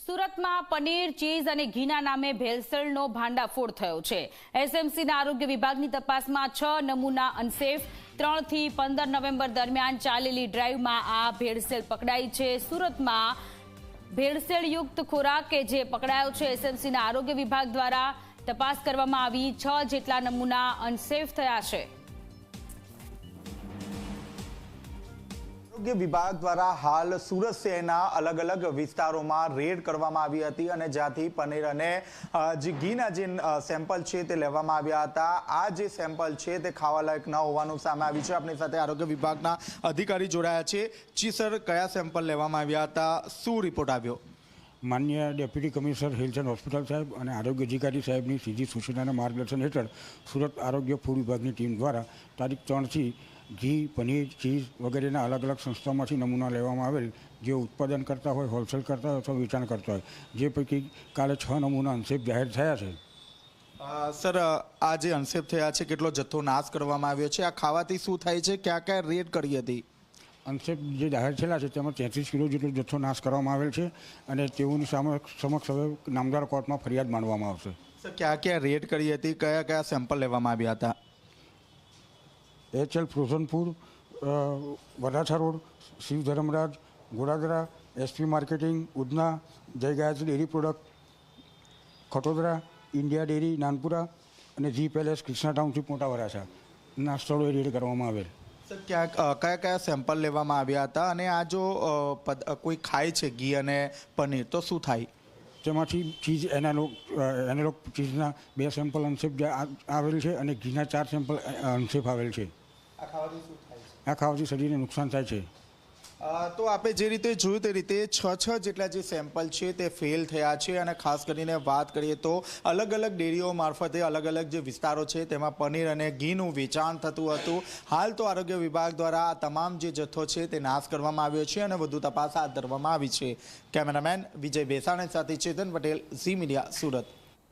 સુરતમાં પનીર, ચીઝ અને ઘીના નામે ભેળસેળનો ભાંડાફોડ થયો છે। એસએમસીના આરોગ્ય વિભાગની તપાસમાં 6 નમૂના અનસેફ 3 થી 15 નવેમ્બર દરમિયાન ચાલેલી ડ્રાઈવમાં આ ભેળસેળ પકડાઈ છે। સુરતમાં ભેળસેળયુક્ત ખોરાક કે જે પકડાયો છે, એસએમસીના આરોગ્ય વિભાગ દ્વારા તપાસ કરવામાં આવી। 6 જેટલા નમૂના અનસેફ થયા છે। આરોગ્ય વિભાગ દ્વારા હાલ સુરત શહેરના અલગ અલગ વિસ્તારોમાં રેડ કરવામાં આવી હતી અને જ્યાંથી પનીર અને જે ઘીના જે સેમ્પલ છે તે લેવામાં આવ્યા હતા। આ જે સેમ્પલ છે તે ખાવાલાયક ન હોવાનું સામે આવ્યું છે। આપણી સાથે આરોગ્ય વિભાગના અધિકારી જોડાયા છે। જી સર, કયા સેમ્પલ લેવામાં આવ્યા હતા, શું રિપોર્ટ આવ્યો? માન્ય deputy commissioner health and hospital સાહેબ અને આરોગ્ય અધિકારી સાહેબની સીધી સૂચનાના માર્ગદર્શન હેઠળ સુરત આરોગ્ય ફૂડ વિભાગની ટીમ દ્વારા તારીખ 3થી ઘી, પનીર, ચીઝ વગેરેના અલગ અલગ સંસ્થાઓમાંથી નમૂના લેવામાં આવેલ, જે ઉત્પાદન કરતા હોય, હોલસેલ કરતા હોય અથવા વેચાણ કરતા હોય, જે પૈકી કાલે 6 નમૂના અનસેફ જાહેર થયા છે। સર, આ જે અનસેફ થયા છે, કેટલો જથ્થો નાશ કરવામાં આવ્યો છે? આ ખાવાથી શું થાય છે? ક્યાં ક્યાં રેડ કરી હતી? અનસેફ જે જાહેર થયેલા છે તેમાં 33 કિલો જેટલો જથ્થો નાશ કરવામાં આવેલ છે અને તેઓની સમક્ષ હવે નામદાર કોર્ટમાં ફરિયાદ માંડવામાં આવશે। સર, ક્યાં ક્યાં રેડ કરી હતી? કયા કયા સેમ્પલ લેવામાં આવ્યા હતા? HL frozen food, Varachha road, Shiv Dharmaraj, Godadara, SP marketing, Udhna, Jay Gayatri dairy product, Khatodara, India dairy, Nanpura અને જી પેલેસ, કૃષ્ણા ટાઉનશીપ, મોટા વરાછાના સ્થળોએ રેડ કરવામાં આવેલ। સર, કયા કયા સેમ્પલ લેવામાં આવ્યા હતા અને આ જો કોઈ ખાય છે ઘી અને પનીર તો શું થાય? તેમાંથી ચીઝ એનાલોગ ચીઝના 2 સેમ્પલ અનસેફ આવેલ છે અને ઘીના 4 સેમ્પલ અનસેફ આવેલ છે। આ ખાવાથી શું થાય છે? આ ખાવાથી શરીરને નુકસાન થાય છે। તો આપણે જે રીતે જોયું તે રીતે 6 જેટલા જે સેમ્પલ છે તે ફેલ થયા છે અને ખાસ કરીને વાત કરીએ તો અલગ અલગ ડેરીઓ મારફતે અલગ અલગ જે વિસ્તારો છે તેમાં પનીર અને ઘીનું વેચાણ થતું હતું। હાલ તો આરોગ્ય વિભાગ દ્વારા આ તમામ જે જથ્થો છે તે નાશ કરવામાં આવ્યો છે અને વધુ તપાસ હાથ ધરવામાં આવી છે। કેમેરામેન વિજય બેસાણી સાથે ચેતન પટેલ, ઝી મીડિયા, સુરત।